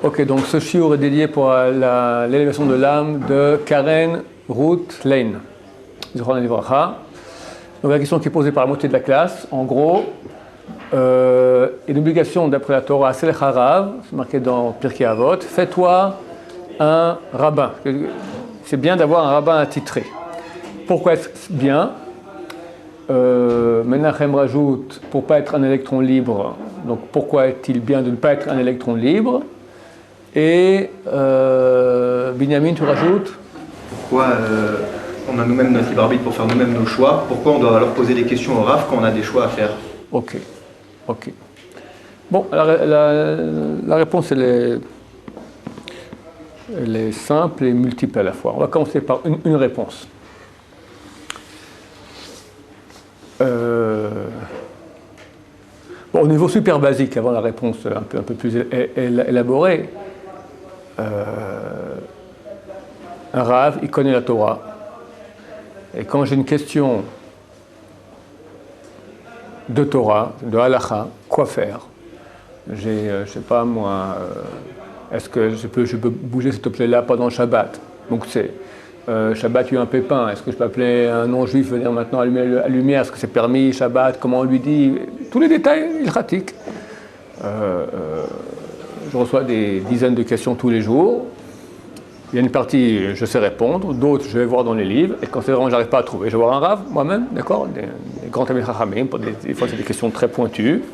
Ok, donc ce shiur est dédié pour l'élévation de l'âme de Karen Ruth Lane. Donc la question qui est posée par la moitié de la classe, en gros, est l'obligation d'après la Torah, c'est le Harav, c'est marqué dans Pirkei Avot, fais-toi un rabbin. C'est bien d'avoir un rabbin attitré. Pourquoi est-ce bien? Menachem rajoute pour ne pas être un électron libre. Donc pourquoi est-il bien de ne pas être un électron libre? Et Binyamin, tu rajoutes? Pourquoi on a nous-mêmes notre libre arbitre pour faire nous-mêmes nos choix? Pourquoi on doit alors poser des questions au Rav quand on a des choix à faire? Ok. Bon, la réponse elle est simple et multiple à la fois. On va commencer par une réponse. Bon, au niveau super basique, avant la réponse un peu plus élaborée, un Rav, il connaît la Torah. Et quand j'ai une question de Torah, de halakha, quoi faire? Je sais pas moi, est-ce que je peux bouger cet objet-là pendant le Shabbat? Donc c'est Shabbat, il y a eu un pépin. Est-ce que je peux appeler un non-juif, venir maintenant allumer la lumière? Est-ce que c'est permis, Shabbat? Comment on lui dit? Tous les détails, il pratique. Je reçois des dizaines de questions tous les jours. Il y a une partie, je sais répondre, d'autres, je vais voir dans les livres. Et quand c'est vraiment, j'arrive pas à trouver, je vais voir un Rav, moi-même, d'accord? Des grands Talmidei Chachamim, des fois, c'est des questions très pointues.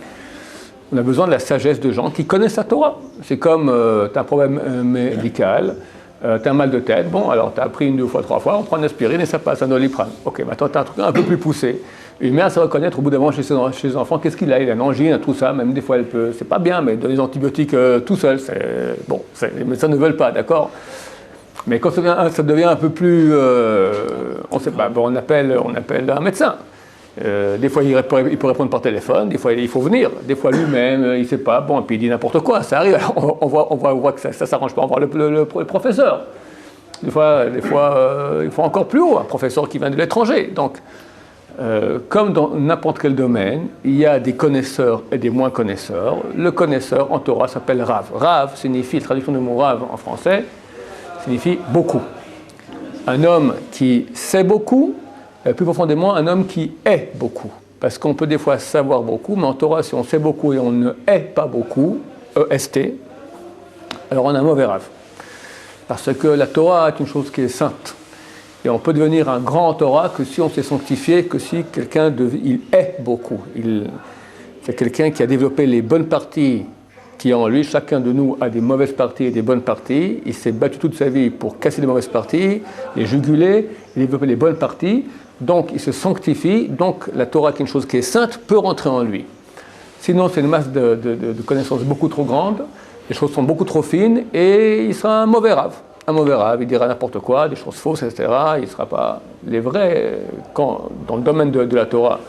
On a besoin de la sagesse de gens qui connaissent la Torah. C'est comme, tu as un problème médical, tu as un mal de tête, bon, alors tu as appris 1, 2 fois, 3 fois, on prend une aspirine et ça passe, un Doliprane. Ok, maintenant tu as un truc un peu plus poussé. Une mère sait reconnaître au bout d'un moment chez les enfants, qu'est-ce qu'il a? Il a une angine, tout ça, même des fois elle peut, c'est pas bien, mais donner des antibiotiques tout seul, bon, les médecins ne veulent pas, d'accord? Mais quand ça devient un peu plus, on sait pas, bon, on appelle un médecin. Des fois, il peut répondre par téléphone, des fois, il faut venir. Des fois, lui-même, il ne sait pas, bon, et puis il dit n'importe quoi, ça arrive. Alors, on voit que ça ne s'arrange pas, on voit le professeur. Des fois, il faut encore plus haut, un professeur qui vient de l'étranger. Donc, comme dans n'importe quel domaine, il y a des connaisseurs et des moins connaisseurs. Le connaisseur, en Torah, s'appelle Rav. Rav signifie, la traduction du mot Rav en français, signifie beaucoup. Un homme qui sait beaucoup, plus profondément, un homme qui est beaucoup. Parce qu'on peut des fois savoir beaucoup, mais en Torah, si on sait beaucoup et on ne est pas beaucoup, E-S-T, alors on a un mauvais Rav. Parce que la Torah est une chose qui est sainte. Et on peut devenir un grand en Torah que si on s'est sanctifié, que si quelqu'un il est beaucoup. C'est quelqu'un qui a développé les bonnes parties qui est en lui. Chacun de nous a des mauvaises parties et des bonnes parties. Il s'est battu toute sa vie pour casser les mauvaises parties, les juguler, et développer les bonnes parties. Donc il se sanctifie, donc la Torah, qui est une chose qui est sainte, peut rentrer en lui. Sinon, c'est une masse de connaissances beaucoup trop grande, les choses sont beaucoup trop fines, et il sera un mauvais Rav. Un mauvais Rav, il dira n'importe quoi, des choses fausses, etc. Il ne sera pas les vrais. Quand, dans le domaine de la Torah,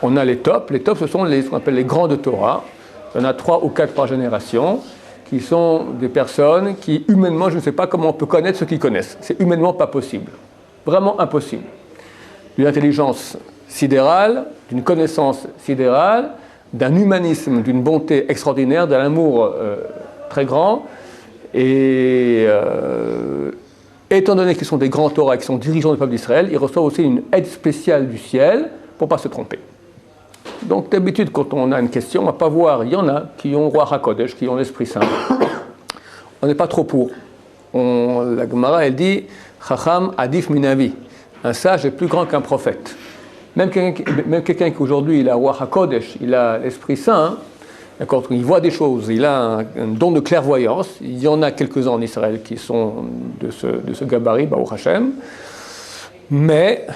on a les tops. Les tops, ce sont ce qu'on appelle les grands de Torah. Il y en a 3 ou 4 par génération, qui sont des personnes qui, humainement, je ne sais pas comment on peut connaître ceux qui connaissent. C'est humainement pas possible. Vraiment impossible. D'une intelligence sidérale, d'une connaissance sidérale, d'un humanisme, d'une bonté extraordinaire, d'un amour très grand. Et étant donné qu'ils sont des grands Torah, qui sont dirigeants du peuple d'Israël, ils reçoivent aussi une aide spéciale du ciel pour ne pas se tromper. Donc d'habitude, quand on a une question, on ne va pas voir. Il y en a qui ont Roi HaKodesh, qui ont l'Esprit Saint. On n'est pas trop pour. La Gemara, elle dit « Chacham adif minavi ». Un sage est plus grand qu'un prophète. Même quelqu'un qui aujourd'hui il a Roi HaKodesh, il a l'Esprit Saint, d'accord, il voit des choses, il a un don de clairvoyance. Il y en a quelques-uns en Israël qui sont de ce gabarit, Baruch Hashem. Mais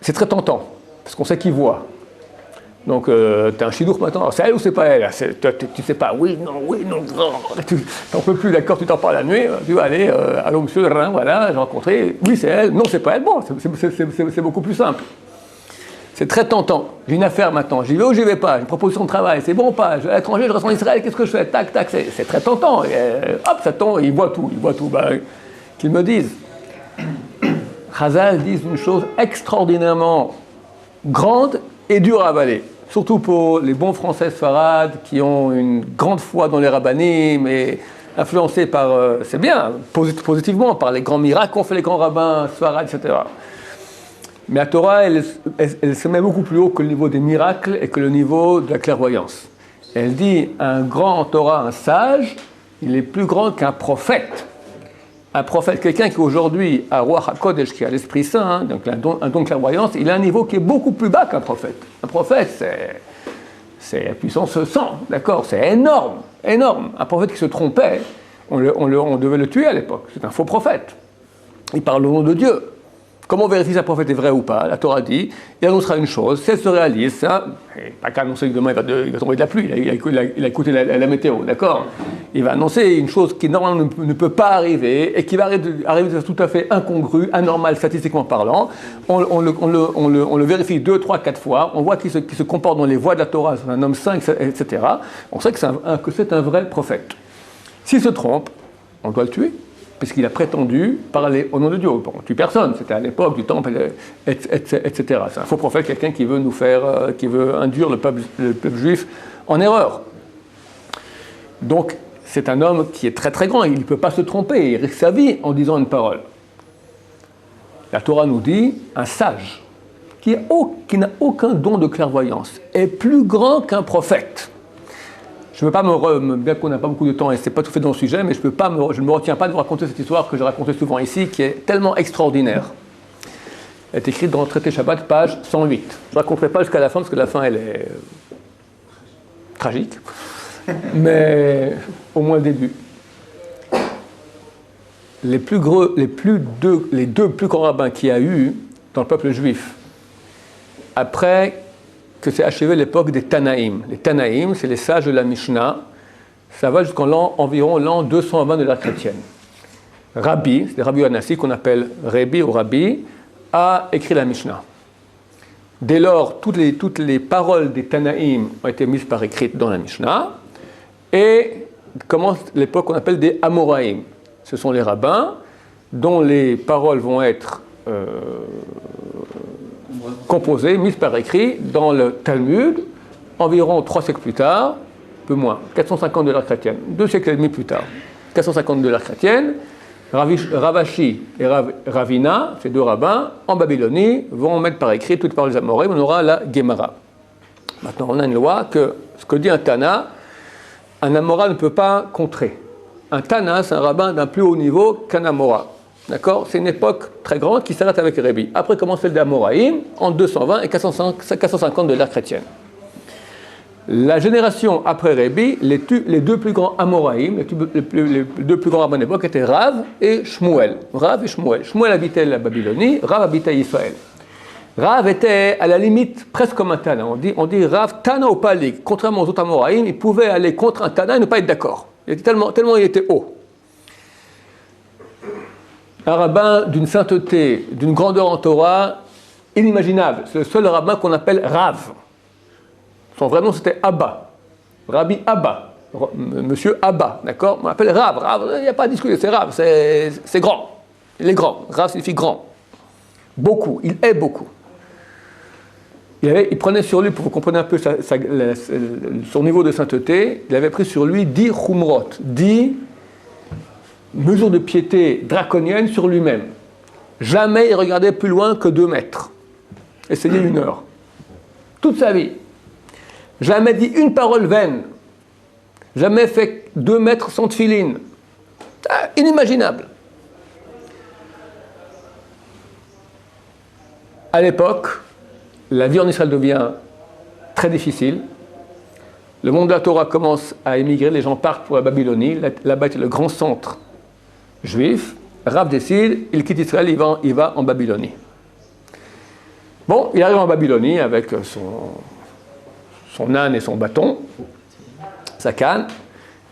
c'est très tentant, parce qu'on sait qu'il voit. Donc, tu as un chidour maintenant, alors c'est elle ou c'est pas elle? Tu sais pas, oui, non, tu n'en peux plus, d'accord, tu t'en parles la nuit, tu vas aller, allô monsieur, voilà, j'ai rencontré, oui c'est elle, non c'est pas elle, bon, c'est beaucoup plus simple. C'est très tentant, j'ai une affaire maintenant, j'y vais ou j'y vais pas, une proposition de travail, c'est bon ou pas, je vais à l'étranger, je reste en Israël, qu'est-ce que je fais? Tac, tac, c'est très tentant, hop, ça tombe, il voit tout, qu'ils me disent. Chazal disent une chose extraordinairement grande et dure à avaler. Surtout pour les bons Français sfarades qui ont une grande foi dans les rabbanim et influencé par, c'est bien, positivement, par les grands miracles qu'ont fait les grands rabbins, Sfarad, etc. Mais la Torah, elle se met beaucoup plus haut que le niveau des miracles et que le niveau de la clairvoyance. Elle dit, un grand Torah, un sage, il est plus grand qu'un prophète. Un prophète, quelqu'un qui aujourd'hui a Ruach HaKodesh, qui a l'Esprit Saint, hein, donc un don de clairvoyance, il a un niveau qui est beaucoup plus bas qu'un prophète. Un prophète, c'est la puissance 100, d'accord, c'est énorme, énorme. Un prophète qui se trompait, on devait le tuer à l'époque, c'est un faux prophète. Il parle au nom de Dieu. Comment on vérifie si un prophète est vrai ou pas? La Torah dit, il annoncera une chose, si elle se réalise, ça, pas qu'à annoncer que demain il va tomber de la pluie, il a écouté la météo, d'accord? Il va annoncer une chose qui normalement ne peut pas arriver et qui va arriver de façon tout à fait incongrue, anormale, statistiquement parlant. On le vérifie 2, 3, 4 fois, on voit qu'il se comporte dans les voies de la Torah, c'est un homme saint, etc. On sait que c'est un vrai prophète. S'il se trompe, on doit le tuer, puisqu'il a prétendu parler au nom de Dieu. Bon, on tue personne, c'était à l'époque du temple, etc. C'est un faux prophète, quelqu'un qui veut qui veut induire le peuple juif en erreur. Donc, c'est un homme qui est très très grand, il ne peut pas se tromper, il risque sa vie en disant une parole. La Torah nous dit, un sage, qui n'a aucun don de clairvoyance, est plus grand qu'un prophète. Je ne veux pas bien qu'on n'a pas beaucoup de temps et ce n'est pas tout fait dans le sujet, mais je ne me retiens pas de vous raconter cette histoire que j'ai racontée souvent ici, qui est tellement extraordinaire. Elle est écrite dans le traité Shabbat, page 108. Je ne raconterai pas jusqu'à la fin, parce que la fin, elle est tragique, mais au moins le début. Les deux plus grands rabbins qu'il y a eu dans le peuple juif, après que c'est achevé l'époque des Tanaïm. Les Tanaïm, c'est les sages de la Mishnah. Ça va jusqu'en environ l'an 220 de l'ère chrétienne. Rabbi, c'est Rabbi Anassi, qu'on appelle Rabbi ou Rabbi, a écrit la Mishnah. Dès lors, toutes les paroles des Tanaïm ont été mises par écrite dans la Mishnah, et commence l'époque qu'on appelle des Amoraïm. Ce sont les rabbins dont les paroles vont être composées, mises par écrit dans le Talmud, environ 3 siècles plus tard, peu moins, 450 de l'ère chrétienne, 2 siècles et demi plus tard, 450 de l'ère chrétienne, Ravashi et Ravina, ces deux rabbins, en Babylonie, vont mettre par écrit toutes les paroles des Amoraïm, on aura la Gemara. Maintenant, on a une loi que ce que dit un Tana, un Amora ne peut pas contrer. Un Tana, c'est un rabbin d'un plus haut niveau qu'un Amora. D'accord? C'est une époque très grande qui s'arrête avec Rabbi. Après commence celle des Amoraïm, en 220 et 450 de l'ère chrétienne. La génération après Rabbi, les deux plus grands Amoraïm, les deux plus grands rabbins de l'époque étaient Rav et Shmuel. Rav et Shmuel. Shmuel habitait la Babylonie, Rav habitait Israël. Rav était à la limite presque comme un Tana. On dit Rav, Tana ou Palik. Contrairement aux autres Amoraïm, il pouvait aller contre un Tana et ne pas être d'accord. Tellement il était haut. Un rabbin d'une sainteté, d'une grandeur en Torah inimaginable. C'est le seul rabbin qu'on appelle Rav. Son vrai nom c'était Abba. Rabbi Abba. Monsieur Abba, d'accord? On l'appelle Rav. Rav, il n'y a pas à discuter, c'est Rav, c'est grand. Il est grand. Rav signifie grand. Beaucoup, il est beaucoup. Il prenait sur lui, pour vous comprendre un peu son niveau de sainteté, il avait pris sur lui 10 chumrot, 10 mesures de piété draconiennes sur lui-même. Jamais il regardait plus loin que 2 mètres. Essayez 1 heure. Toute sa vie. Jamais dit une parole vaine. Jamais fait 2 mètres sans tefilin. Inimaginable. À l'époque, la vie en Israël devient très difficile. Le monde de la Torah commence à émigrer, les gens partent pour la Babylonie. Là-bas est le grand centre juif. Rav décide, il quitte Israël, il va en Babylonie. Bon, il arrive en Babylonie avec son âne et son bâton, sa canne,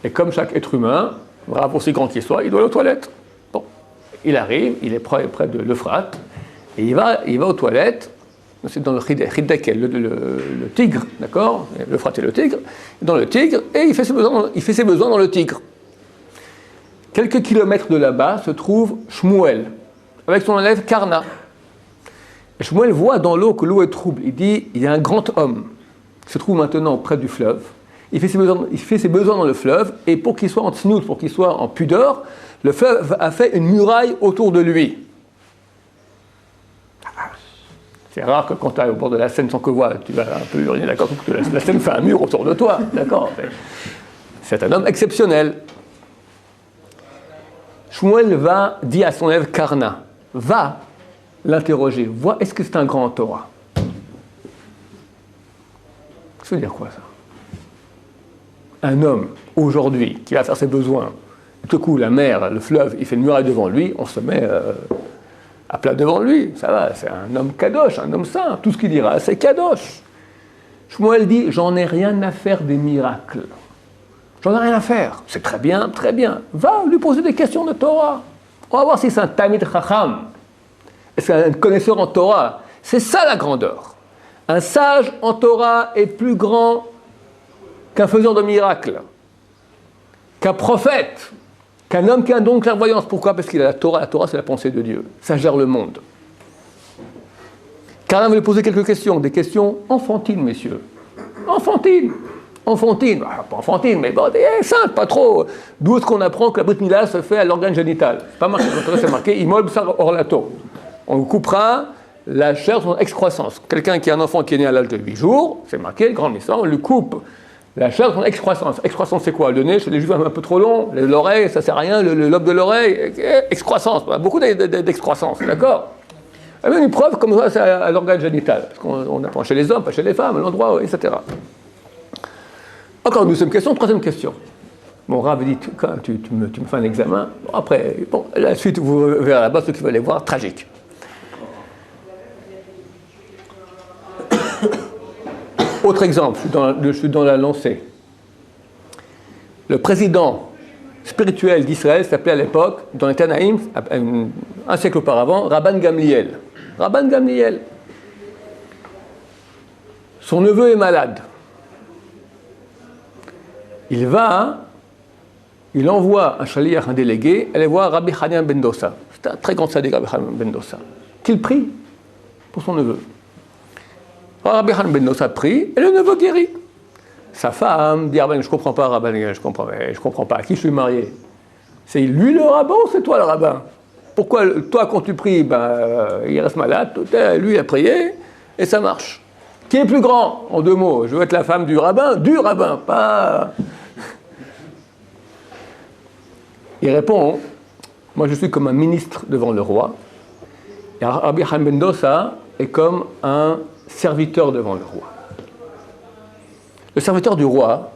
et comme chaque être humain, Rav aussi grand qu'il soit, il doit aller aux toilettes. Bon, il arrive, il est près de l'Euphrate, et il va aux toilettes. C'est dans le Hidekel, le tigre, d'accord? L'Euphrate et le tigre. Dans le tigre, et il fait ses besoins dans le tigre. Quelques kilomètres de là-bas se trouve Shmuel, avec son élève Karna. Et Shmuel voit dans l'eau que l'eau est trouble. Il dit, il y a un grand homme qui se trouve maintenant près du fleuve. il fait ses besoins dans le fleuve, et pour qu'il soit en tsnout, pour qu'il soit en pudeur, le fleuve a fait une muraille autour de lui. C'est rare que quand tu es au bord de la Seine sans que voir, tu vas un peu uriner, d'accord, que la Seine fait un mur autour de toi, d'accord. C'est un homme exceptionnel. Shmuel dit à son élève Karna, va l'interroger, vois, est-ce que c'est un grand en Torah? Ça veut dire quoi ça? Un homme, aujourd'hui, qui va faire ses besoins, tout coup, la mer, le fleuve, il fait une muraille devant lui, on se met à plat devant lui. Ça va, c'est un homme kadosh, un homme saint. Tout ce qu'il dira, c'est kadosh. Shmuel dit, j'en ai rien à faire des miracles. J'en ai rien à faire. C'est très bien, très bien. Va lui poser des questions de Torah. On va voir si c'est un Talmid Chacham. Est-ce un connaisseur en Torah? C'est ça la grandeur. Un sage en Torah est plus grand qu'un faiseur de miracles, qu'un prophète, qu'un homme qui a un don de clairvoyance. Pourquoi? Parce qu'il a la Torah. La Torah, c'est la pensée de Dieu. Ça gère le monde. Karim veut lui poser quelques questions, des questions enfantines, messieurs. Enfantines. Enfantine, pas enfantine, mais bon, simple, pas trop. D'où est-ce qu'on apprend que la brit mila se fait à l'organe génital? C'est pas marqué, c'est marqué imol bsar orlato. On coupera la chair de son excroissance. Quelqu'un qui a un enfant qui est né à l'âge de 8 jours, c'est marqué, grand mystère, on lui coupe la chair de son excroissance. Excroissance, c'est quoi? Le nez, chez les juifs, un peu trop long, l'oreille, ça sert à rien, le lobe de l'oreille, excroissance, beaucoup d'excroissance, d'accord? Il y a une preuve comme ça, c'est à l'organe génital. Parce qu'on apprend chez les hommes, pas chez les femmes, à l'endroit, etc. Encore une deuxième question, troisième question. Mon Rav dit, quand tu me fais un examen, après, bon, la suite, vous verrez là-bas, ceux qui veulent aller voir, tragique. Autre exemple, je suis dans la lancée. Le président spirituel d'Israël s'appelait à l'époque, dans les Tanaïm, un siècle auparavant, Rabban Gamliel. Rabban Gamliel. Son neveu est malade. Il envoie un shaliach, un délégué, aller voir Rabbi Hanyan ben Dossa. C'est un très grand sadiq, Rabbi Hanyan ben Dossa, qu'il prie pour son neveu. Alors, Rabbi Hanyan ben Dossa prie, et le neveu guérit. Sa femme dit, je ne comprends pas, rabbin, je comprends pas, à qui je suis marié? C'est lui le rabbin ou c'est toi le rabbin? Pourquoi, toi, quand tu pries, il reste malade, lui il a prié, et ça marche. Qui est plus grand? En deux mots, je veux être la femme du rabbin, pas... Il répond, moi je suis comme un ministre devant le roi, et Rabbi Hanyan ben Dossa est comme un serviteur devant le roi. Le serviteur du roi,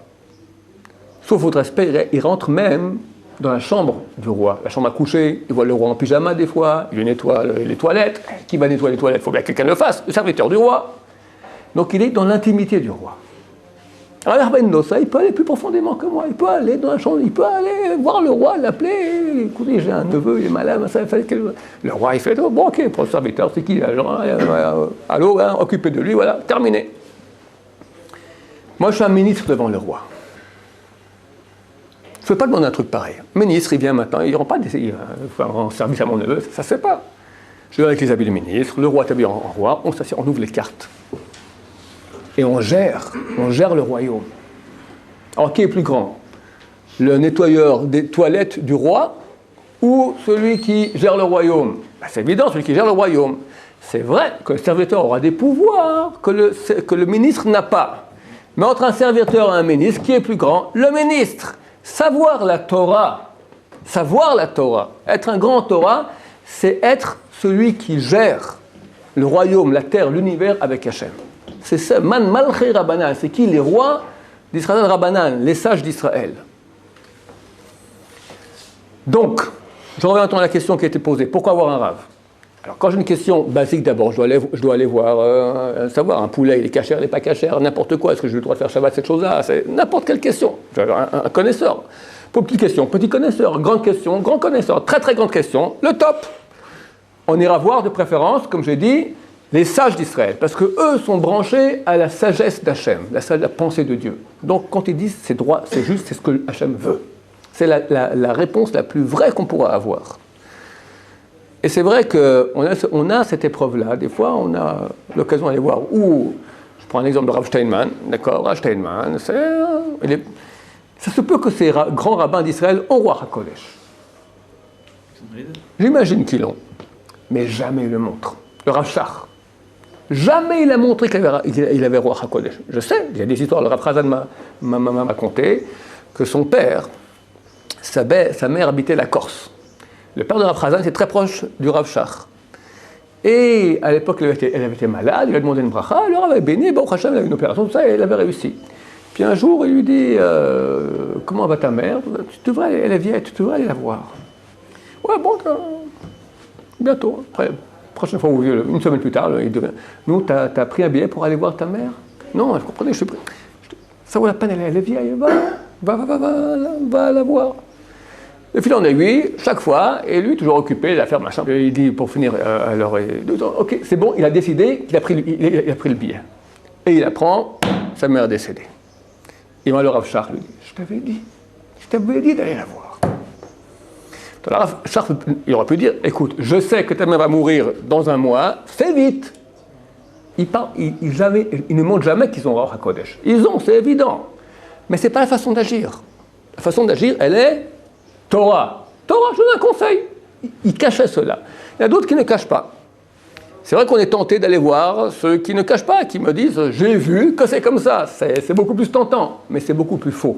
sauf votre respect, il rentre même dans la chambre du roi, la chambre à coucher, il voit le roi en pyjama des fois, il lui nettoie les toilettes. Qui va nettoyer les toilettes? Il faut bien que quelqu'un le fasse, le serviteur du roi. Donc il est dans l'intimité du roi. Alors Ben Dossa, il peut aller plus profondément que moi, il peut aller dans la chambre, il peut aller voir le roi, l'appeler, écoutez, j'ai un neveu, il est malade, ça fait que... Le roi, il fait, oh, bon ok, pour le serviteur, c'est qui allô, hein, occupé de lui, voilà, terminé. Moi je suis un ministre devant le roi. Je ne peux pas demander un truc pareil. Ministre, il vient maintenant, il ne rend pas en service à mon neveu, ça ne se fait pas. Je vais avec les habits du ministre, le roi est habillé en roi, on s'assied, on ouvre les cartes. Et on gère le royaume. Alors qui est plus grand? Le nettoyeur des toilettes du roi ou celui qui gère le royaume? C'est évident, celui qui gère le royaume. C'est vrai que le serviteur aura des pouvoirs que le ministre n'a pas. Mais entre un serviteur et un ministre, qui est plus grand? Le ministre. Savoir la Torah, être un grand Torah, c'est être celui qui gère le royaume, la terre, l'univers avec Hachem. C'est ça, Man Malchi Rabbanan, c'est qui? Les rois d'Israël Rabbanan, les sages d'Israël. Donc, je reviens à la question qui a été posée. Pourquoi avoir un rave? Alors, quand j'ai une question basique d'abord, je dois aller voir, savoir, un poulet, il est cachère, il n'est pas cachère, n'importe quoi, est-ce que j'ai le droit de faire Shabbat, cette chose-là? C'est n'importe quelle question. Un connaisseur. Pour petite question, petit connaisseur, grande question, grand connaisseur, très très grande question, le top. On ira voir de préférence, comme j'ai dit, les sages d'Israël, parce qu'eux sont branchés à la sagesse d'Hachem, la pensée de Dieu. Donc quand ils disent c'est droit, c'est juste, c'est ce que Hachem veut. C'est la réponse la plus vraie qu'on pourra avoir. Et c'est vrai qu'on a cette épreuve-là. Des fois, on a l'occasion d'aller voir où je prends un exemple de Rav Steinman, d'accord, Rav Steinman, ça se peut que ces grands rabbins d'Israël ont roi HaKodesh. J'imagine qu'ils l'ont, mais jamais ils le montrent. Le Rav Shach, jamais il a montré qu'il avait roi HaKodesh. Je sais, il y a des histoires, le Rav Chazan m'a raconté que son père, sa mère habitait la Corse. Le père de Rav Chazan était très proche du Rav Shach. Et à l'époque, elle avait été malade, il lui a demandé une bracha, le Rav avait béni, bon, Hachem, il avait une opération, tout ça, et elle avait réussi. Puis un jour, il lui dit comment va ta mère? Elle est vieille, tu devrais aller la voir. Ouais, bon, bientôt. Après, prochaine fois, une semaine plus tard, il devient. Nous, t'as pris un billet pour aller voir ta mère? Non, vous comprenez, ça vaut la peine, elle est vieille, va la voir. Le fil en aiguille, chaque fois, et lui, toujours occupé, l'affaire machin. Il dit, pour finir, alors, ok, c'est bon, il a décidé qu'il a pris le billet. Et il apprend, sa mère est décédée. Et moi, le Rav Shach lui dit, je t'avais dit d'aller la voir. Le Rav Shach, il aurait pu dire, écoute, je sais que ta mère va mourir dans un mois, fais vite. Ils ne montrent jamais qu'ils ont roi HaKodesh. Ils ont, c'est évident. Mais ce n'est pas la façon d'agir. La façon d'agir, elle est Torah. Torah, je donne un conseil. Ils cachaient cela. Il y a d'autres qui ne cachent pas. C'est vrai qu'on est tenté d'aller voir ceux qui ne cachent pas, qui me disent « j'ai vu que c'est comme ça ». C'est beaucoup plus tentant, mais c'est beaucoup plus faux.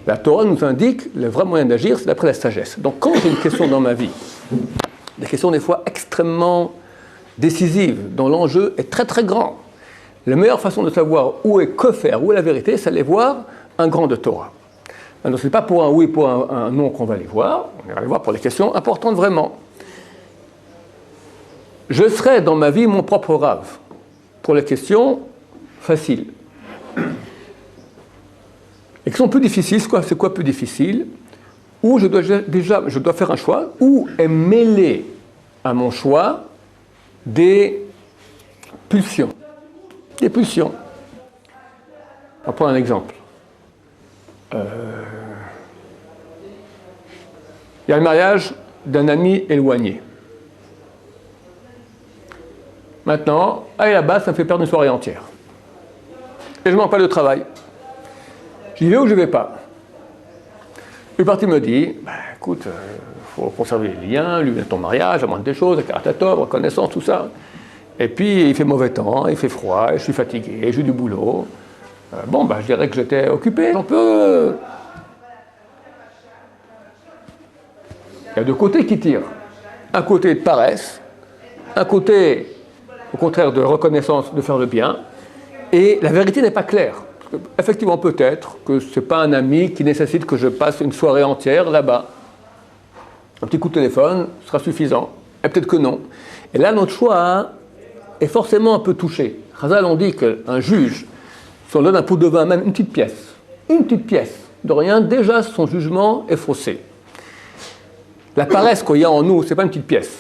La Torah nous indique le vrai moyen d'agir, c'est d'après la sagesse. Donc quand j'ai une question dans ma vie, des questions des fois extrêmement décisives, dont l'enjeu est très très grand, la meilleure façon de savoir où est que faire, où est la vérité, c'est aller voir un grand de Torah. Alors, ce n'est pas pour un oui, pour un non qu'on va les voir, on va les voir pour les questions importantes vraiment. Je serai dans ma vie mon propre Rav, pour les questions faciles. Et qui sont plus difficiles, c'est quoi plus difficile? Où je dois faire un choix, où est mêlé à mon choix des pulsions. Des pulsions. On va prendre un exemple. Il y a le mariage d'un ami éloigné. Maintenant, aller là-bas, ça me fait perdre une soirée entière. Et je ne manque pas de travail. J'y vais ou je ne vais pas? Le parti me dit, écoute, il faut conserver les liens, lui, ton mariage, la moindre des choses, la caratatov, reconnaissance, tout ça. Et puis, il fait mauvais temps, il fait froid, je suis fatigué, j'ai du boulot. Je dirais que j'étais occupé. Il y a deux côtés qui tirent. Un côté de paresse, un côté, au contraire, de reconnaissance, de faire le bien. Et la vérité n'est pas claire. Effectivement, peut-être que ce n'est pas un ami qui nécessite que je passe une soirée entière là-bas. Un petit coup de téléphone sera suffisant. Et peut-être que non. Et là, notre choix est forcément un peu touché. Chazal, on dit qu'un juge, si on donne un pot de vin, même une petite pièce de rien, déjà son jugement est faussé. La paresse qu'il y a en nous, ce n'est pas une petite pièce.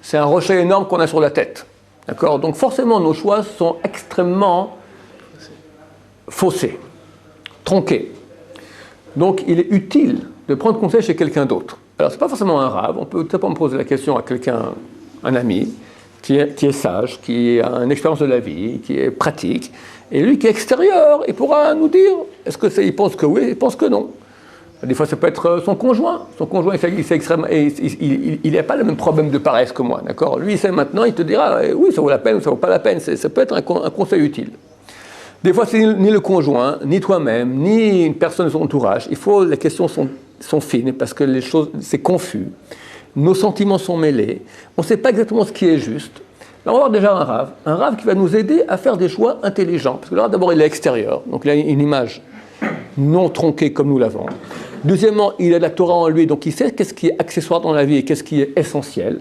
C'est un rocher énorme qu'on a sur la tête. D'accord? Donc forcément, nos choix sont extrêmement faussés, tronqués. Donc il est utile de prendre conseil chez quelqu'un d'autre. Alors ce n'est pas forcément un rave, on peut tout simplement poser la question à quelqu'un, un ami, qui est sage, qui a une expérience de la vie, qui est pratique, et lui qui est extérieur, il pourra nous dire, il pense que oui, il pense que non. Des fois, ça peut être son conjoint. Son conjoint, il n'a pas le même problème de paresse que moi, d'accord? Lui, il sait maintenant, il te dira, oui, ça vaut la peine ou ça ne vaut pas la peine. Ça peut être un conseil utile. Des fois, c'est ni le conjoint, ni toi-même, ni une personne de son entourage. Les questions sont fines parce que les choses, c'est confus. Nos sentiments sont mêlés. On ne sait pas exactement ce qui est juste. Là, on va avoir déjà un rave qui va nous aider à faire des choix intelligents. Parce que là, d'abord, il est extérieur, donc il a une image non tronquée comme nous l'avons. Deuxièmement, il a de la Torah en lui, donc il sait qu'est-ce qui est accessoire dans la vie et qu'est-ce qui est essentiel.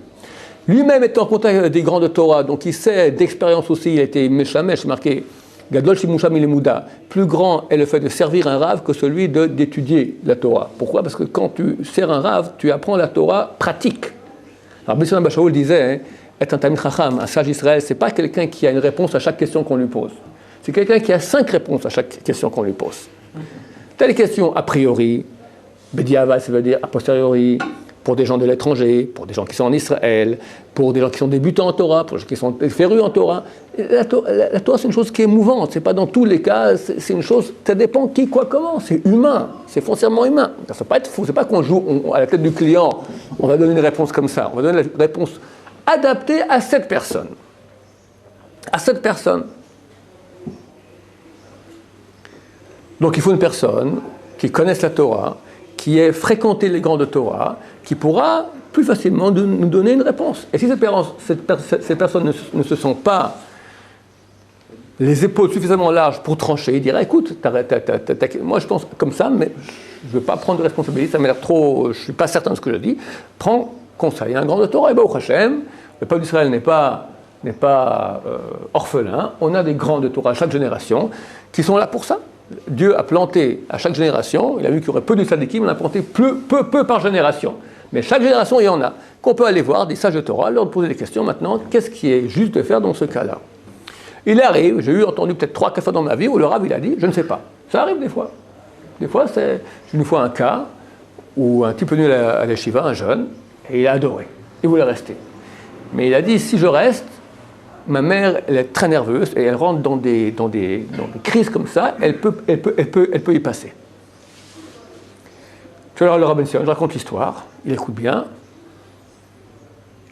Lui-même est en contact avec des grands de Torah, donc il sait d'expérience aussi, il a été Meshamesh, marqué Gadol Shimusham Ilemuda. Plus grand est le fait de servir un rave que celui d'étudier la Torah. Pourquoi? Parce que quand tu sers un rave, tu apprends la Torah pratique. Alors Besson Bashaoul disait, être un Talmid Chacham, un sage Israël, c'est pas quelqu'un qui a une réponse à chaque question qu'on lui pose. C'est quelqu'un qui a 5 réponses à chaque question qu'on lui pose. Telle question a priori, Bediava, ça veut dire a posteriori, pour des gens de l'étranger, pour des gens qui sont en Israël, pour des gens qui sont débutants en Torah, pour des gens qui sont férus en Torah. La Torah, c'est une chose qui est mouvante, c'est pas dans tous les cas, c'est une chose, ça dépend qui, quoi, comment, c'est humain, c'est foncièrement humain. Ça ne peut pas être fou, c'est pas qu'on joue à la tête du client, on va donner une réponse comme ça, on va donner la réponse adaptée à cette personne. À cette personne. Donc il faut une personne qui connaisse la Torah, qui ait fréquenté les grands de Torah, qui pourra plus facilement nous donner une réponse. Et si ces personnes ne se sentent pas les épaules suffisamment larges pour trancher, il dira, écoute, moi je pense comme ça, mais je ne veux pas prendre de responsabilité, ça m'a l'air trop, je ne suis pas certain de ce que je dis, prends conseil à un grand de Torah, et bien au Hachem, le peuple d'Israël n'est pas orphelin, on a des grands de Torah à chaque génération qui sont là pour ça. Dieu a planté à chaque génération, il a vu qu'il y aurait peu de tzadikim, il a planté peu par génération. Mais chaque génération, il y en a. Qu'on peut aller voir des sages de Torah, leur poser des questions maintenant, qu'est-ce qui est juste de faire dans ce cas-là? Il arrive, j'ai entendu peut-être 3-4 fois dans ma vie où le Rav il a dit, je ne sais pas. Ça arrive des fois. Des fois, c'est une fois un cas où un type venu à l'Yeshiva, un jeune, et il a adoré. Il voulait rester. Mais il a dit, si je reste, ma mère, elle est très nerveuse et elle rentre dans des crises comme ça, elle peut y passer. Je vais le Rav Ben Sion, je raconte l'histoire, il écoute bien.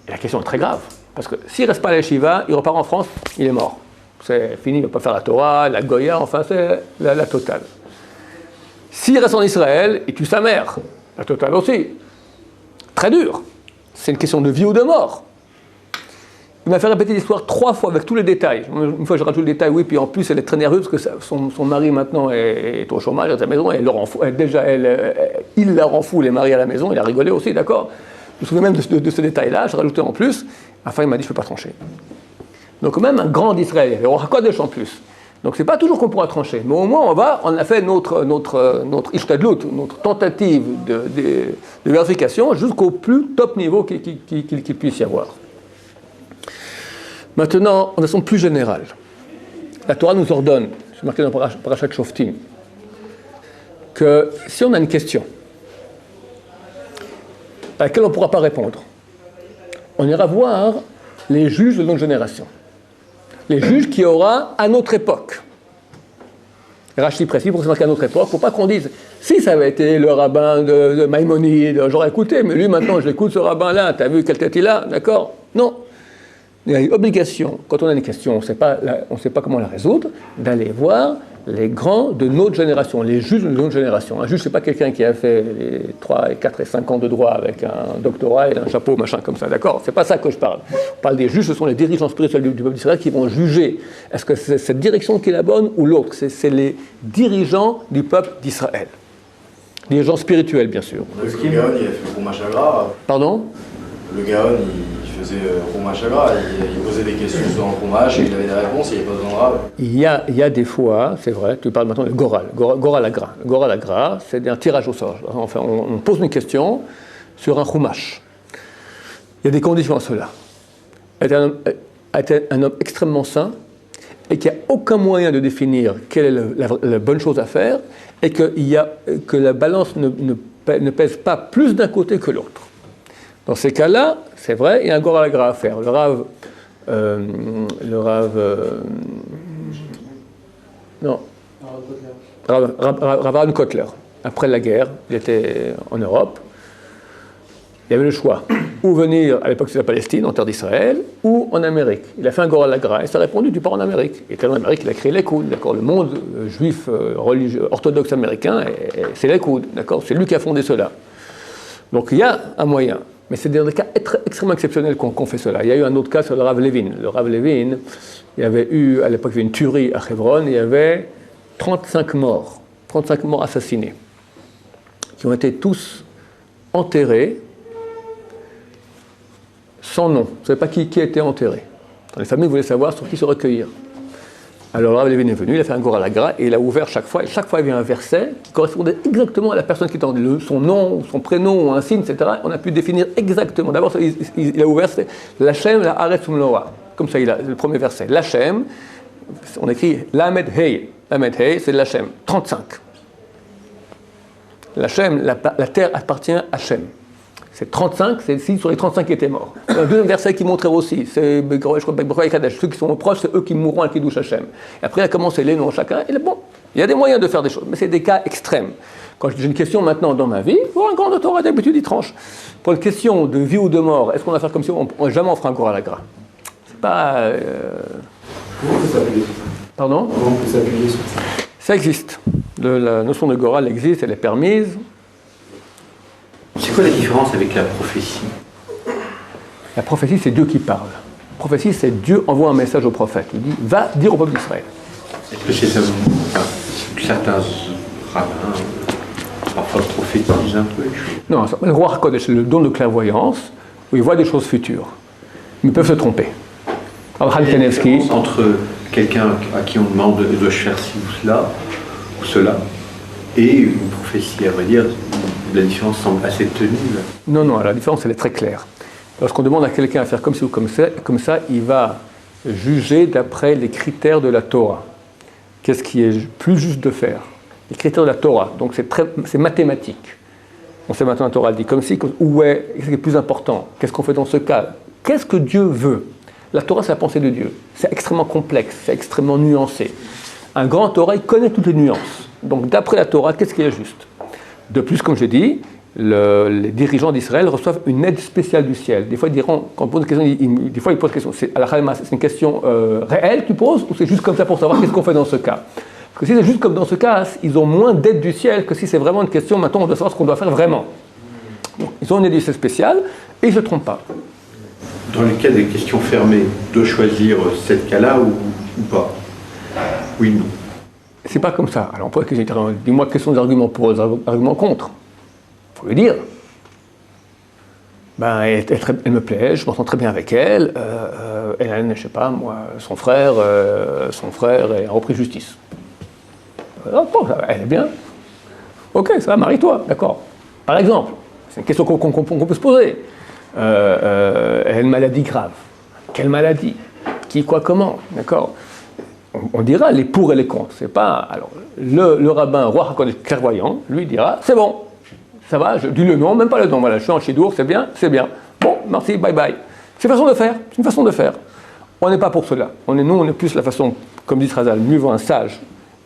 Et la question est très grave, parce que s'il ne reste pas à la yeshiva, il repart en France, il est mort. C'est fini, il ne va pas faire la Torah, la Goya, enfin c'est la totale. S'il reste en Israël, il tue sa mère, la totale aussi. Très dur. C'est une question de vie ou de mort. Il m'a fait répéter l'histoire 3 fois avec tous les détails. Une fois, je rajoute le détail, oui, puis en plus, elle est très nerveuse parce que son mari maintenant est au chômage à sa maison, et il la rend fou, les maris à la maison, il a rigolé aussi, d'accord. Je me souviens même de ce détail-là, je rajoutais en plus. Enfin, il m'a dit, je ne peux pas trancher. Donc, même un grand d'Israël, il y aura quoi de en plus. Donc, ce n'est pas toujours qu'on pourra trancher, mais au moins, on a fait notre ishtadlut, notre tentative de vérification jusqu'au plus top niveau qu'il puisse y avoir. Maintenant, en façon plus générale, la Torah nous ordonne, c'est marqué dans Parashat Shoftim, que si on a une question à laquelle on ne pourra pas répondre, on ira voir les juges de notre génération. Les juges qu'il y aura à notre époque. Rachi précise pour que c'est marqué à notre époque, il ne faut pas qu'on dise, si ça avait été le rabbin de Maïmonide, j'aurais écouté, mais lui maintenant je l'écoute ce rabbin-là, t'as vu quelle tête il a, d'accord? Non. Il y a une obligation, quand on a une question, on ne sait pas comment la résoudre, d'aller voir les grands de notre génération, les juges de notre génération. Un juge, ce n'est pas quelqu'un qui a fait les 3, 4 et 5 ans de droit avec un doctorat et un chapeau, machin comme ça, d'accord? C'est pas ça que je parle. On parle des juges, ce sont les dirigeants spirituels du peuple d'Israël qui vont juger. Est-ce que c'est cette direction qui est la bonne ou l'autre? C'est les dirigeants du peuple d'Israël. Dirigeants spirituels, bien sûr. Le Gaon, il a fait Chumash Agra. Pardon? Le Gaon, il faisait Chumash Agra, il posait des questions sur un Chumash, il avait des réponses, il n'y avait pas besoin de Rav. Il y a des fois, c'est vrai, tu parles maintenant de Goral Agra. Le Goral Agra, c'est un tirage au sort. Enfin, on pose une question sur un Chumash. Il y a des conditions à cela. Être un homme extrêmement saint et qu'il n'y a aucun moyen de définir quelle est la bonne chose à faire et que la balance ne pèse pas plus d'un côté que l'autre. Dans ces cas-là, c'est vrai, il y a un Goral Agra à faire. Le Rav Aaron Kotler, après la guerre, il était en Europe. Il y avait le choix, ou venir, à l'époque c'était la Palestine, en terre d'Israël, ou en Amérique. Il a fait un Goral Agra et ça a répondu, tu pars en Amérique. Il était en Amérique, il a créé l'Ekoud, d'accord. Le monde juif, religieux, orthodoxe américain, c'est l'Ekoud, d'accord. C'est lui qui a fondé cela. Donc il y a un moyen. Mais c'est dans des cas extrêmement exceptionnels qu'on fait cela. Il y a eu un autre cas sur le Rav Levin. Le Rav Levin, il y avait eu, à l'époque, une tuerie à Hebron, il y avait 35 morts assassinés, qui ont été tous enterrés sans nom. Vous ne savez pas qui a été enterré. Les familles voulaient savoir sur qui se recueillir. Alors le Rav Levin est venu, il a fait un Goral Agra et il a ouvert chaque fois. Et chaque fois, il y avait un verset qui correspondait exactement à la personne qui était son nom, son prénom, ou un signe, etc. On a pu définir exactement. D'abord, il a ouvert, c'est L'Hachem, la Haaretz Umloa. Comme ça, il a le premier verset. L'Hachem, on écrit Lamed Hei. Lamed Hei, c'est l'Hachem. 35. L'Hachem, la terre appartient à Hachem. C'est 35, c'est 6 sur les 35 qui étaient morts. Un deuxième verset qui montrait aussi, c'est ceux qui sont proches, c'est eux qui mourront à Kiddush Hashem. Et après, il a commencé les noms chacun, et bon, il y a des moyens de faire des choses, mais c'est des cas extrêmes. Quand j'ai une question maintenant dans ma vie, pour un grand de Torah, d'habitude, il tranche. Pour une question de vie ou de mort, est-ce qu'on va faire comme si jamais on fera un cours à la gras? C'est pas... Comment on peut s'appuyer? Pardon? Comment on peut s'appuyer sur ça? Ça existe. La notion de Gora, elle existe, elle est permise. C'est quoi la différence avec la prophétie? La prophétie, c'est Dieu qui parle. La prophétie, c'est Dieu envoie un message au prophète. Il dit, va dire au peuple d'Israël. Est-ce que c'est ça? Certains rabbins parfois prophétisent un truc? Non, le roi HaKodesh, c'est le don de clairvoyance, où il voit des choses futures. Mais ils peuvent se tromper. Abraham Kanevsky. Entre quelqu'un à qui on demande dois-je faire ci ou cela, et une prophétie, à vrai dire, la différence semble assez tenue. Non, la différence, elle est très claire. Lorsqu'on demande à quelqu'un à faire comme ci ou comme ça, il va juger d'après les critères de la Torah. Qu'est-ce qui est plus juste de faire? Les critères de la Torah, donc c'est mathématique. On sait maintenant la Torah, elle dit comme ci, où est, qu'est-ce qui est plus important? Qu'est-ce qu'on fait dans ce cas? Qu'est-ce que Dieu veut? La Torah, c'est la pensée de Dieu. C'est extrêmement complexe, c'est extrêmement nuancé. Un grand Torah, il connaît toutes les nuances. Donc, d'après la Torah, qu'est-ce qui est juste? De plus, comme je dis, les dirigeants d'Israël reçoivent une aide spéciale du ciel. Des fois, ils diront, quand on pose une question, des fois, ils posent une question. C'est une question réelle que tu poses, ou c'est juste comme ça pour savoir qu'est-ce qu'on fait dans ce cas? Parce que si c'est juste comme dans ce cas, ils ont moins d'aide du ciel que si c'est vraiment une question, maintenant, on doit savoir ce qu'on doit faire vraiment. Donc, ils ont une aide du ciel spéciale et ils ne se trompent pas. Dans le cas des questions fermées, de choisir cette cas-là ou pas? Oui, non. C'est pas comme ça. Alors, dis-moi quels sont les arguments pour, les arguments contre. Il faut lui dire. Ben, elle me plaît, je m'entends très bien avec elle. Elle, je sais pas, moi, son frère a repris justice. Bon, elle est bien. Ok, ça va, marie-toi, d'accord. Par exemple, c'est une question qu'on peut se poser. Elle a une maladie grave. Quelle maladie? Qui, quoi, comment? D'accord? On dira les pour et les contre. C'est pas. Alors, le rabbin, roi HaKodesh clairvoyant, lui dira c'est bon, ça va, je dis le nom, même pas le nom. Voilà, je suis en chidour, c'est bien, c'est bien. Bon, merci, bye bye. C'est une façon de faire. C'est une façon de faire. On n'est pas pour cela. Nous, on est plus la façon, comme dit Razal, mieux vaut un sage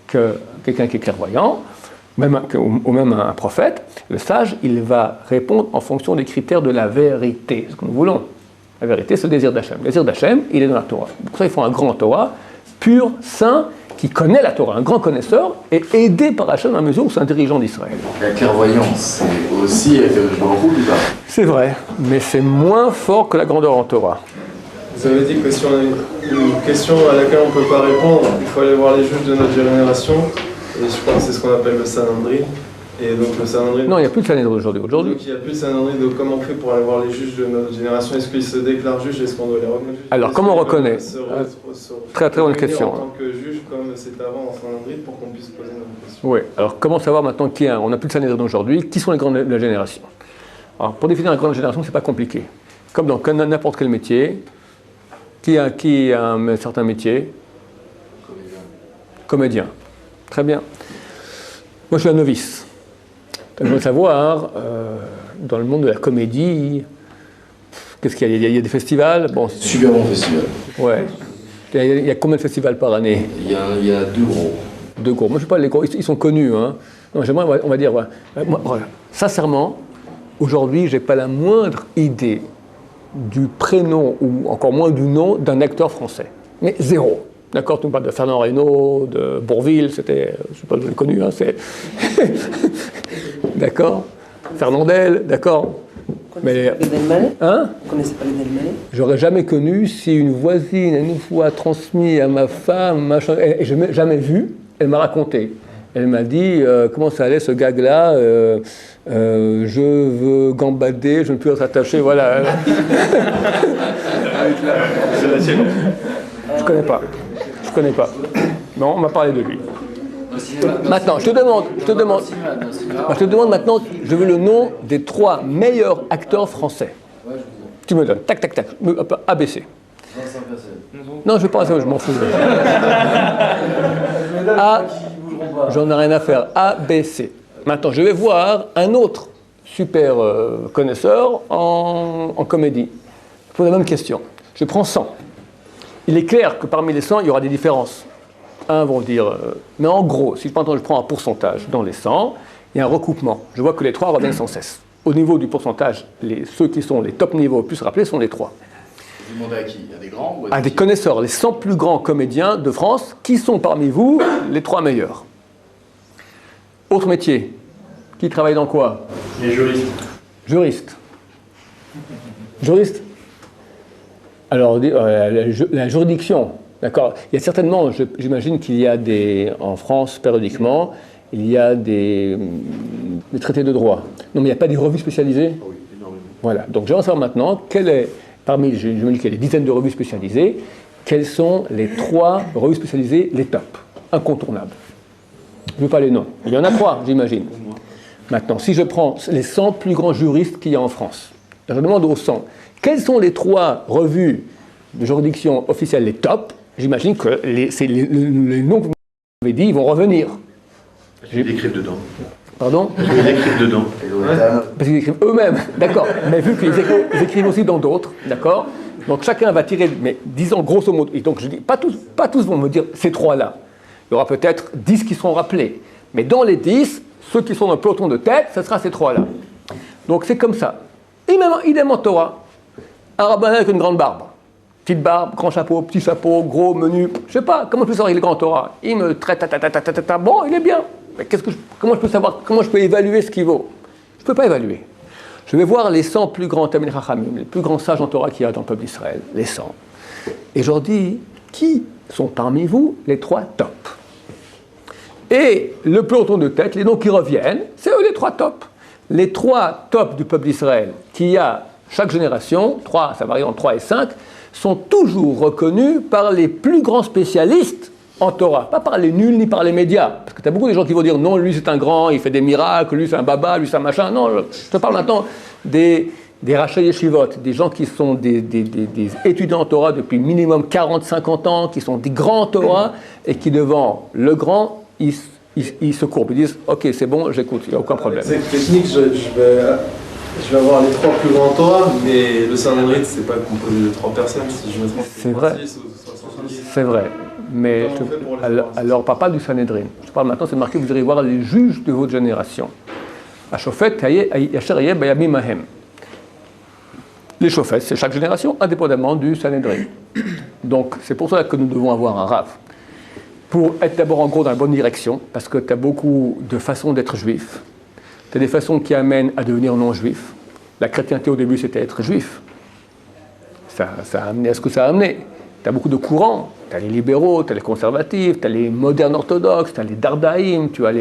que quelqu'un qui est clairvoyant, ou même un prophète. Le sage, il va répondre en fonction des critères de la vérité, ce que nous voulons. La vérité, c'est le désir d'Hachem. Le désir d'Hachem, il est dans la Torah. Pour ça, il faut un grand Torah, pur, saint, qui connaît la Torah, un grand connaisseur, et aidé par Hachem à la mesure où c'est un dirigeant d'Israël. La clairvoyance, c'est aussi avec le ou pas? C'est vrai, mais c'est moins fort que la grandeur en Torah. Vous avez dit que si on a une question à laquelle on ne peut pas répondre, il faut aller voir les juges de notre génération, et je crois que c'est ce qu'on appelle le Sanhedrin. Et donc le Sanhedrin... Non, il n'y a plus de Sanhedrin aujourd'hui. Donc il n'y a plus de Sanhedrin, donc comment on fait pour aller voir les juges de notre génération? Est-ce qu'ils se déclarent juges? Est-ce qu'on doit les reconnaître juges? Alors, comment on reconnaît? Très bonne question. En tant que juge, comme c'était avant en Sanhedrin, pour qu'on puisse poser notre question. Oui, alors comment savoir maintenant qui est on n'a plus de Sanhedrin aujourd'hui, qui sont les grands de la génération? Alors, pour définir la grande génération, c'est pas compliqué. Comme dans n'importe quel métier, qui a un certain métier? Comédien. Très bien. Moi, je suis un novice. Je veux savoir, dans le monde de la comédie, qu'est-ce qu'il y a? Il y a des festivals. Bon, Super bon festival. Ouais. Il y a combien de festivals par année? Il y a 2 gros. 2 gros. Moi, je ne sais pas, les gros, ils sont connus. Hein. Non, j'aimerais, on va dire, voilà. Sincèrement, aujourd'hui, je n'ai pas la moindre idée du prénom, ou encore moins du nom, d'un acteur français. Mais zéro. D'accord, tu me parles de Fernand Reynaud, de Bourvil, c'était, je ne sais pas si vous l'avez connu, hein, c'est... D'accord. Fernandel, d'accord. Mais... Hein? Vous connaissez pas les Delmalais? J'aurais jamais connu si une voisine, une fois transmis à ma femme, machin, et je n'ai jamais vu, elle m'a raconté. Elle m'a dit comment ça allait ce gag-là, je veux gambader, je ne peux être attaché, voilà. Je connais pas. Non, on m'a parlé de lui. Maintenant, je te demande maintenant, je veux le nom des 3 meilleurs acteurs français. Tu me donnes, tac, tac, tac, ABC. Non, je ne vais pas, je m'en fous. A, j'en ai rien à faire, ABC. Maintenant, je vais voir un autre super connaisseur en comédie. Je pose la même question. Je prends 100. Il est clair que parmi les 100, il y aura des différences. Un vont dire... mais en gros, si je prends un pourcentage dans les 100, il y a un recoupement. Je vois que les 3 reviennent sans cesse. Au niveau du pourcentage, ceux qui sont les top niveaux plus rappelés sont les 3. Vous demandez à qui? À des grands ou À des connaisseurs, les 100 plus grands comédiens de France, qui sont parmi vous les 3 meilleurs. Autre métier. Qui travaille dans quoi? Les juristes. Juriste. Juriste. Alors, la juridiction, d'accord. Il y a certainement, j'imagine qu'il y a en France, périodiquement, il y a des traités de droit. Non, mais il n'y a pas des revues spécialisées? Oui, énormément. Voilà. Donc, j'aimerais savoir maintenant, parmi, je me dis qu'il y a des dizaines de revues spécialisées, quelles sont les 3 revues spécialisées, les top, incontournables? Je ne veux pas les noms. Il y en a 3, j'imagine. Maintenant, si je prends les 100 plus grands juristes qu'il y a en France, je demande aux 100, quelles sont les 3 revues de juridiction officielles, les top? J'imagine que les noms que vous m'avez dit, ils vont revenir. Ils écrivent dedans. Pardon? Ils écrivent dedans. Parce qu'ils écrivent eux-mêmes, d'accord. Mais vu qu'ils écrivent aussi dans d'autres, d'accord. Donc chacun va tirer, mais disons grosso modo, et donc je dis, pas tous vont me dire ces 3-là. Il y aura peut-être 10 qui seront rappelés. Mais dans les 10, ceux qui sont dans le peloton de tête, ce sera ces 3-là. Donc c'est comme ça. Idem en Torah. Un rabbin avec une grande barbe. Petite barbe, grand chapeau, petit chapeau, gros, menu. Je sais pas, comment je peux savoir il est grand Torah? Il me traite, bon, il est bien. Mais comment je peux savoir, comment je peux évaluer ce qu'il vaut? Je ne peux pas évaluer. Je vais voir les 100 plus grands Talmidei Chachamim, les plus grands sages en Torah qu'il y a dans le peuple d'Israël, les 100. Et je leur dis, qui sont parmi vous les 3 top? Et le peloton de tête, les noms qui reviennent, c'est eux les 3 tops. Les 3 tops du peuple d'Israël qu'il y a chaque génération, 3, ça varie entre 3 et 5, sont toujours reconnus par les plus grands spécialistes en Torah. Pas par les nuls ni par les médias. Parce que tu as beaucoup de gens qui vont dire non, lui c'est un grand, il fait des miracles, lui c'est un baba, lui c'est un machin. Non, je te parle maintenant des rachai yeshivot, des gens qui sont des étudiants en Torah depuis minimum 40-50 ans, qui sont des grands Torah et qui devant le grand, ils se courbent. Ils disent ok, c'est bon, j'écoute, il n'y a aucun problème. C'est technique, je vais avoir les 3 plus grands Torah, mais le Sanhedrin, c'est pas composé de 3 personnes, si je me trompe. C'est vrai. 6 ou 70. C'est vrai. Mais alors, pas du Sanhedrin. Je parle maintenant, c'est marqué, vous irez voir les juges de votre génération. Les chauffettes, c'est chaque génération, indépendamment du Sanhedrin. Donc, c'est pour cela que nous devons avoir un Rav. Pour être d'abord en gros dans la bonne direction, parce que tu as beaucoup de façons d'être juif. Tu as des façons qui amènent à devenir non-juif. La chrétienté au début, c'était être juif. Ça a amené à ce que ça a amené. Tu as beaucoup de courants. Tu as les libéraux, tu as les conservatifs, tu as les modernes orthodoxes, tu as les dardaïm, tu as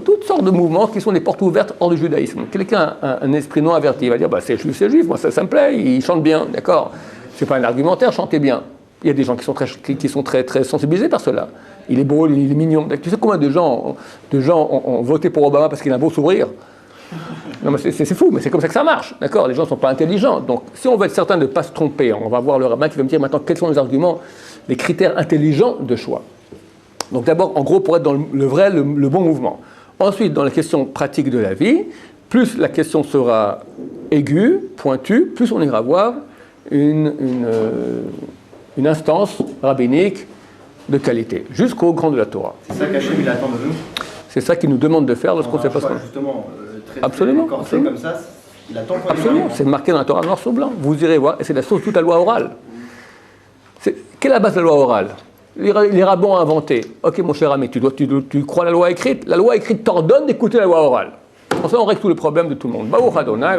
toutes sortes de mouvements qui sont des portes ouvertes hors du judaïsme. Quelqu'un a un esprit non averti, il va dire c'est juif, moi ça me plaît, il chante bien, d'accord. C'est pas un argumentaire, chantez bien. Il y a des gens qui sont très, très sensibilisés par cela. Il est beau, il est mignon. Tu sais combien de gens ont voté pour Obama parce qu'il a un beau sourire? Non, mais c'est fou, mais c'est comme ça que ça marche, d'accord? Les gens ne sont pas intelligents. Donc, si on veut être certain de ne pas se tromper, on va voir le rabbin qui va me dire maintenant quels sont les arguments, les critères intelligents de choix. Donc, d'abord, en gros, pour être dans le bon mouvement. Ensuite, dans la question pratique de la vie, plus la question sera aiguë, pointue, plus on ira voir une instance rabbinique de qualité, jusqu'au grand de la Torah. C'est ça qu'Hachem il attend de nous. C'est ça qu'il nous demande de faire lorsqu'on ne sait pas ce qu'on... Justement, Absolument. corsé comme ça, il attend qu'on Absolument, c'est marqué dans la Torah noir sur blanc. Vous irez voir, et c'est la source de toute la loi orale. Quelle est la base de la loi orale? Les rabbins ont inventé. Ok, mon cher ami, tu crois la loi écrite? La loi écrite t'ordonne d'écouter la loi orale. Pour ça, on règle tous les problèmes de tout le monde. Baruch Adonai,